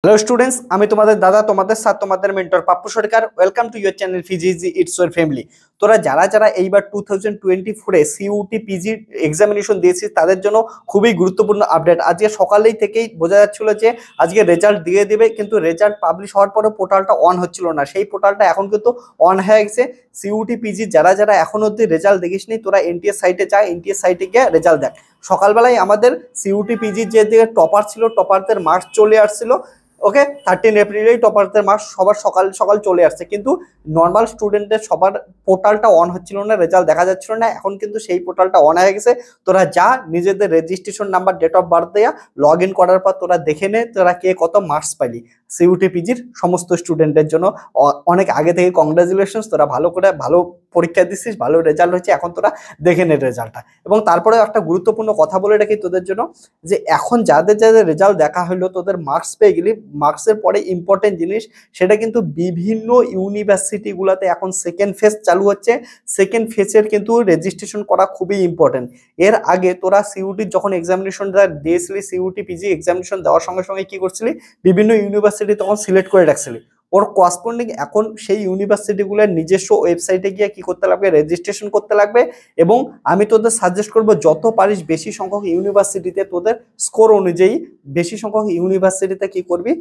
Hello students, আমি তোমাদের দাদা, তোমাদের সাথে তোমাদের mentor Pappu Sarkar. Welcome to your channel ফিজিজি ইটস ইউর ফ্যামিলি। তোরা যারা যারা এইবার 2024-এ সিইউটি পিজি এক্সামিনেশন দিয়েছিস তাদের জন্য খুবই গুরুত্বপূর্ণ আপডেট। আজকে সকালেই থেকেই বোঝা যাচ্ছিল যে আজকে রেজাল্ট দিয়ে দেবে, কিন্তু রেজাল্ট পাবলিশ হওয়ার পরে পোর্টালটা অন হচ্ছিল না। সেই পোর্টালটা এখন কিন্তু অন হয়ে গেছে। সিইউটি পিজি যারা যারা এখন অব্দি রেজাল্ট দেখিসনি তোরা এনটিএস সাইটে যা, এনটিএস সাইটে গিয়ে রেজাল্ট দেখ। সকালবেলায় আমাদের সিইউটি পিজির যে দিকে টপার ছিল, টপারদের মার্কস চলে আসছিল। ওকে, 13 এপ্রিলেই টপারদের মার্কস সবার সকাল সকাল চলে আসছে, কিন্তু নর্মাল স্টুডেন্টদের সবার পোর্টালটা অন হচ্ছিল না, রেজাল্ট দেখা যাচ্ছিল না। এখন কিন্তু সেই পোর্টালটা অন হয়ে গেছে। তোরা যা, নিজেদের registration number, date of birth দেয়া লগ ইন করার পর তোরা দেখে নে তোরা কে কত মার্কস পাইলি। সিইউটি পিজির সমস্ত স্টুডেন্টের জন্য অনেক আগে থেকে কংগ্রাচুলেশনস। তোরা ভালো করে ভালো পরীক্ষা দিচ্ছিস, ভালো রেজাল্ট হয়েছে, এখন তোরা দেখে নে রেজাল্টটা। এবং তারপরে একটা গুরুত্বপূর্ণ কথা বলে রাখি তোদের জন্য, যে এখন যাদের যাদের রেজাল্ট দেখা হলো তোদের মার্কস পেয়ে গেলি, মার্কসের পরে ইম্পর্টেন্ট জিনিস সেটা কিন্তু বিভিন্ন ইউনিভার্সিটিগুলোতে এখন সেকেন্ড ফেজ চালু হচ্ছে। সেকেন্ড ফেজের কিন্তু রেজিস্ট্রেশন করা খুবই ইম্পর্টেন্ট। এর আগে তোরা সিইউটির যখন এক্সামিনেশন দিয়েছিলি, সিইউটি পিজি এক্সামিনেশন দেওয়ার সঙ্গে সঙ্গে কি করছিলি, বিভিন্ন ইউনিভার্সিটি তখন সিলেক্ট করে রাখছিলি। ওর করেসপন্ডিং এখন সেই ইউনিভার্সিটিগুলোর নিজস্ব ওয়েবসাইটে গিয়ে কি করতে লাগবে, রেজিস্ট্রেশন করতে লাগবে। এবং আমি তোদের সাজেস্ট করবো যত পারিস বেশি সংখ্যক ইউনিভার্সিটিতে তোদের স্কোর অনুযায়ী বেশি সংখ্যক ইউনিভার্সিটিতে কি করবি,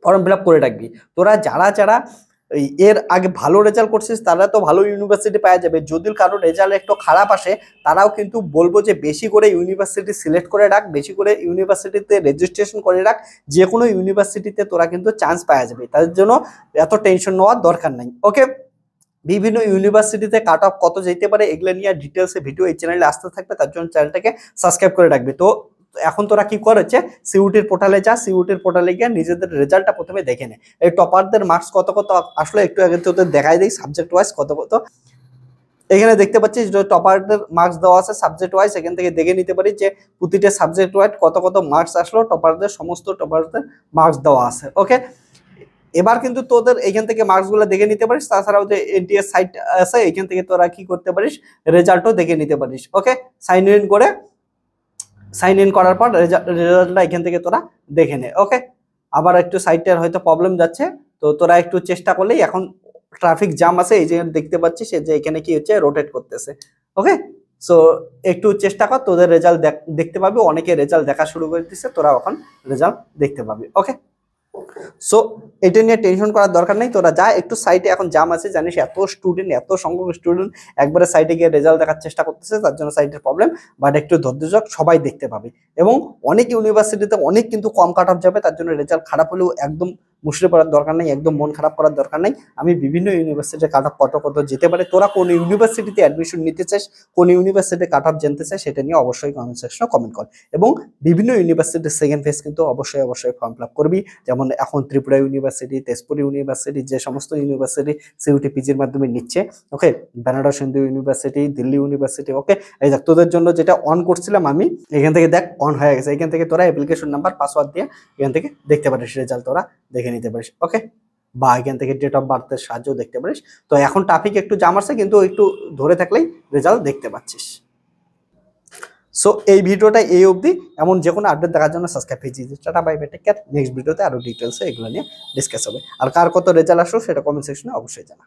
ফর্ম ফিল আপ করে রাখবি। তোরা যারা যারা এর আগে ভালো রেজাল্ট করছিস তারা তো ভালো ইউনিভার্সিটি পাওয়া যাবে। যদি কারো রেজাল্ট একটু খারাপ আসে তারাও কিন্তু বলবো যে বেশি করে ইউনিভার্সিটি সিলেক্ট করে রাখ, বেশি করে ইউনিভার্সিটিতে রেজিস্ট্রেশন করে রাখ। যে কোনো ইউনিভার্সিটিতে তোরা কিন্তু চান্স পাওয়া যাবে, তাদের জন্য এত টেনশন নেওয়ার দরকার নাই। ওকে, বিভিন্ন ইউনিভার্সিটিতে কাট অফ কত যেতে পারে এগুলো নিয়ে ডিটেলসে ভিডিও এই চ্যানেলে আসতে থাকবে, তার জন্য চ্যানেলটাকে সাবস্ক্রাইব করে রাখবি। তো এখন তোরা কি করেছে, সিইউটির পোর্টালে যা, সিইউটির পোর্টালে গিয়ে নিজেদের রেজাল্টটা প্রথমে দেখে নে। এই টপারদের মার্কস কত কত আসলে একটু আগে তোদের দেখাই দেই, সাবজেক্ট ওয়াইজ কত কত। এখানে দেখতে পাচ্ছিস যে টপারদের মার্কস দেওয়া আছে সাবজেক্ট ওয়াইজ। এখান থেকে দেখে নিতে পারি যে প্রতিটা সাবজেক্ট ওয়াইজ কত কত মার্কস আসলো। টপারদের সমস্ত টপারদের মার্কস দেওয়া আছে। ওকে, এবার কিন্তু তোদের এখান থেকে মার্কসগুলো দেখে নিতে পারিস। তাছাড়াও যে এনটিএস সাইট আছে এখান থেকে তোরা কি করতে পারিস, রেজাল্টও দেখে নিতে পারিস। ওকে, সাইন ইন করার পর রেজাল্টটা এখান থেকে তোরা দেখে নে। ওকে, আবার একটু সাইটটার হয়তো প্রবলেম যাচ্ছে, তো তোরা একটু চেষ্টা করলেই, এখন ট্রাফিক জ্যাম আছে এই যে দেখতে পাচ্ছিস যে এখানে কি হচ্ছে, রোটেট করতেছে। ওকে, সো একটু চেষ্টা কর, তোদের রেজাল্ট দেখতে পাবি। অনেকে রেজাল্ট দেখা শুরু করে দিচ্ছে, তোরা এখন রেজাল্ট দেখতে পাবি। ওকে, সো এটা নিয়ে টেনশন করার দরকার নেই। তোরা যা, একটু সাইটে এখন জাম আছে জানিস, এত স্টুডেন্ট, এত সংখ্যক স্টুডেন্ট একবারে সাইটে গিয়ে রেজাল্ট দেখার চেষ্টা করতেছে, তার জন্য সাইটের প্রবলেম। বাট একটু ধৈর্য ধর, সবাই দেখতে পাবে। এবং অনেক ইউনিভার্সিটিতে অনেক কিন্তু কম কাট অফ যাবে, তার জন্য রেজাল্ট খারাপ হলেও একদম মুশড়ে পড়ার দরকার নেই, একদম মন খারাপ করার দরকার নেই। আমি বিভিন্ন ইউনিভার্সিটির কাট অফ কত কত যেতে পারে, তোরা কোন ইউনিভার্সিটিতে অ্যাডমিশন নিতে চাস, কোন ইউনিভার্সিটিতে কাট অফ জানতে চাস, সেটা নিয়ে অবশ্যই কমেন্ট সেকশনে কমেন্ট কর। এবং বিভিন্ন ইউনিভার্সিটির সেকেন্ড ফেজ কিন্তু অবশ্যই অবশ্যই ফর্ম ফিল আপ করবি। যেমন এখন ত্রিপুরা ইউনিভার্সিটি, তেজপুর ইউনিভার্সিটি, যে সমস্ত ইউনিভার্সিটি সিইউটি পিজির মাধ্যমে নিচ্ছে। ওকে, বেনারস হিন্দু ইউনিভার্সিটি, দিল্লি ইউনিভার্সিটি। ওকে, এই দেখ তোদের জন্য যেটা অন করছিলাম আমি, এখান থেকে দেখ অন হয়ে গেছে। এখান থেকে তোরা অ্যাপ্লিকেশন নাম্বার, পাসওয়ার্ড দিয়ে এখান থেকে দেখতে পারিস রেজাল্ট, তোরা দেখে নিতে পারিস। ওকে, বা এখান থেকে ডেট অফ বার্থের সাহায্য দেখতে পারিস। তো এখন ট্রাফিক একটু জাম আছে, কিন্তু একটু ধরে থাকলেই রেজাল্ট দেখতে পাচ্ছিস। সো এই ভিডিওটা এই অবধি। এমন যে কোনো আপডেট দেখার জন্য সাবস্ক্রাইব পেয়েছি। Tata, bye bye, take care. Next ভিডিওতে আরো ডিটেলসে এগুলো নিয়ে ডিসকাস হবে। আর কার কত রেজাল্ট আসলো সেটা কমেন্ট সেকশনে অবশ্যই জানা।